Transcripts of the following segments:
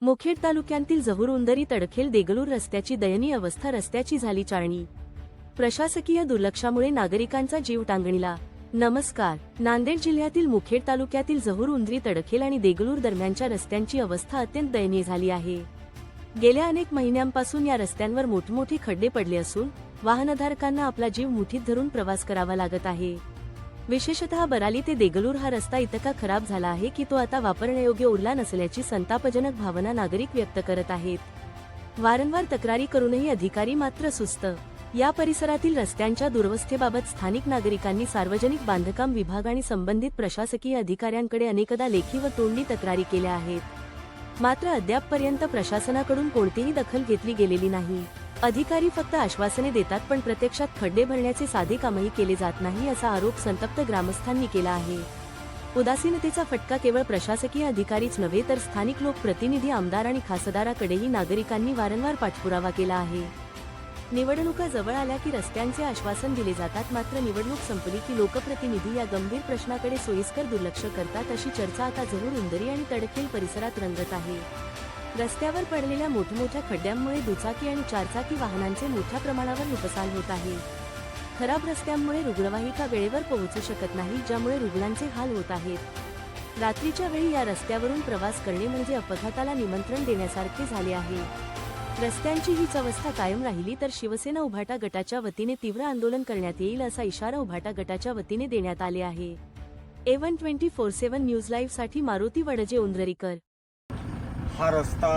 मुखेड तालुक्यातील जहूर उंदरी तडखेल देगलूर रस्त्याची दयनीय अवस्था, रस्त्याची झाली चाळणी. प्रशासकीय दुर्लक्षामुळे नागरिकांचा जीव टांगणीला. नमस्कार. नांदेड जिल्ह्यातील मुखेड तालुक्यातील जहूर उंदरी तडखेल आणि देगलूर दरम्यानच्या रस्त्यांची अवस्था अत्यंत दयनीय झाली आहे. गेल्या अनेक महिन्यांपासून या रस्त्यांवर मोठमोठे खड्डे पडले असून वाहनधारकांना आपला जीव मुठीत धरून प्रवास करावा लागत आहे. विशेषतः बराली ते देगलूर हा रस्ता इतका खराब झाला आहे की तो आता वापरण्यायोग्य उरला नसल्याची संतापजनक भावना नागरिक व्यक्त करत आहेत. वारंवार तक्रारी करूनही अधिकारी मात्र सुस्त. या परिसरातील रस्त्यांच्या दुरवस्थेबाबत स्थानिक नागरिकांनी सार्वजनिक बांधकाम विभाग आणि संबंधित प्रशासकीय अधिकाऱ्यांकडे अनेकदा लेखी व तोंडी तक्रारी केल्या आहेत. मात्र अद्यापपर्यंत प्रशासनाकडून कोणतीही दखल घेतली गेलेली नाही. अधिकारी फक्त आश्वासने देतात, पण प्रत्यक्षात खड्डे भरण्याचे साधे कामही केले जात नाही, असा आरोप संतप्त ग्रामस्थांनी केला आहे. उदासीनतेचा फटका केवळ प्रशासकीय अधिकारीच नव्हे तर स्थानिक लोकप्रतिनिधी, आमदार आणि खासदाराकडेही नागरिकांनी वारंवार पाठपुरावा केला आहे. निवडणुका जवळ आल्या की रस्त्यांचे आश्वासन दिले जातात, मात्र निवडणूक संपली की लोकप्रतिनिधी या गंभीर प्रश्नाकडे सोयीस्कर दुर्लक्ष करतात, अशी चर्चा आता जहूर उंदरी आणि तडखेल परिसरात रंगत आहे. रस्त्यावर पडलेल्या मोठमोठ्या खड्ड्यांमुळे दुचाकी आणि चारचाकी वाहनांचे मोठ्या प्रमाणावर नुकसान होत आहे. खराब रस्त्यांमुळे रुग्णवाहिका वेळेवर पोहोचू शकत नाही, ज्यामुळे रुग्णांचे हाल होत आहेत. रात्रीच्या वेळी या रस्त्यावरून प्रवास करणे म्हणजे अपघाताला निमंत्रण देण्यासारखे झाले आहे. रस्त्यांची हीच अवस्था कायम राहिली तर शिवसेना उभाटा गटाच्या वतीने तीव्र आंदोलन करण्यात येईल, असा इशारा उभाटा गटाच्या वतीने देण्यात आले आहे. A1 24/7 न्यूज लाईव्ह साठी मारुती वडजे, उंदरीकर. हा रस्ता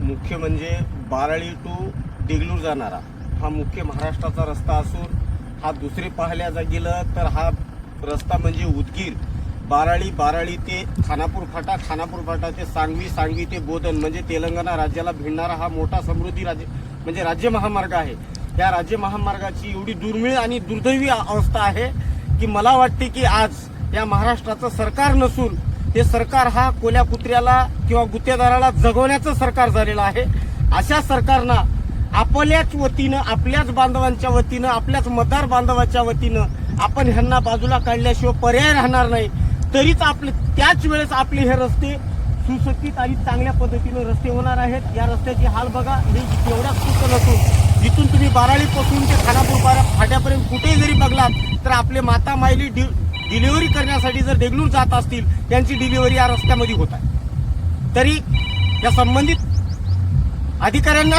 मुख्य म्हणजे बाराळी टू देगलूर जाणारा हा मुख्य महाराष्ट्राचा रस्ता असून हा दुसरे पाहायला गेलं तर हा रस्ता म्हणजे उदगीर, बाराळी ते खानापूर फाटा ते सांगवी ते बोधन म्हणजे तेलंगणा राज्याला भिडणारा हा मोठा समृद्धी राज्य महामार्ग आहे. या राज्य महामार्गाची एवढी दुर्मिळ आणि दुर्दैवी अवस्था आहे की मला वाटते की आज या महाराष्ट्राचं सरकार नसून हे सरकार हा कोल्या कुत्र्याला किंवा गुत्तेदाराला जगवण्याचं सरकार झालेलं आहे. अशा सरकारनं आपल्याच वतीनं, आपल्याच बांधवांच्या वतीनं, आपल्याच मतदार बांधवाच्या वतीनं आपण ह्यांना बाजूला काढल्याशिवाय पर्याय राहणार नाही. तरीच त्याच वेळेस आपले हे रस्ते सुसज्जित आणि चांगल्या पद्धतीने रस्ते होणार आहेत. या रस्त्याची हाल बघा, हे एवढ्या सुस्त नसून जिथून तुम्ही बाराळीपासून ते खानापूर फाट्यापर्यंत कुठेही जरी बघलात तर आपले माता मायली डिलिव्हरी करण्यासाठी जर देगलूर जात असतील त्यांची डिलिव्हरी या रस्त्यामध्ये होत आहे. तरी या संबंधित अधिकाऱ्यांना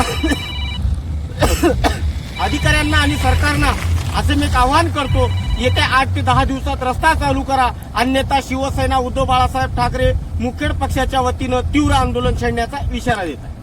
आणि सरकारना असे मी आवाहन करतो, येत्या 8 ते 10 दिवसात रस्ता चालू करा, अन्यथा शिवसेना उद्धव बाळासाहेब ठाकरे मुखेड पक्षाच्या वतीनं तीव्र आंदोलन छेडण्याचा इशारा देत आहे.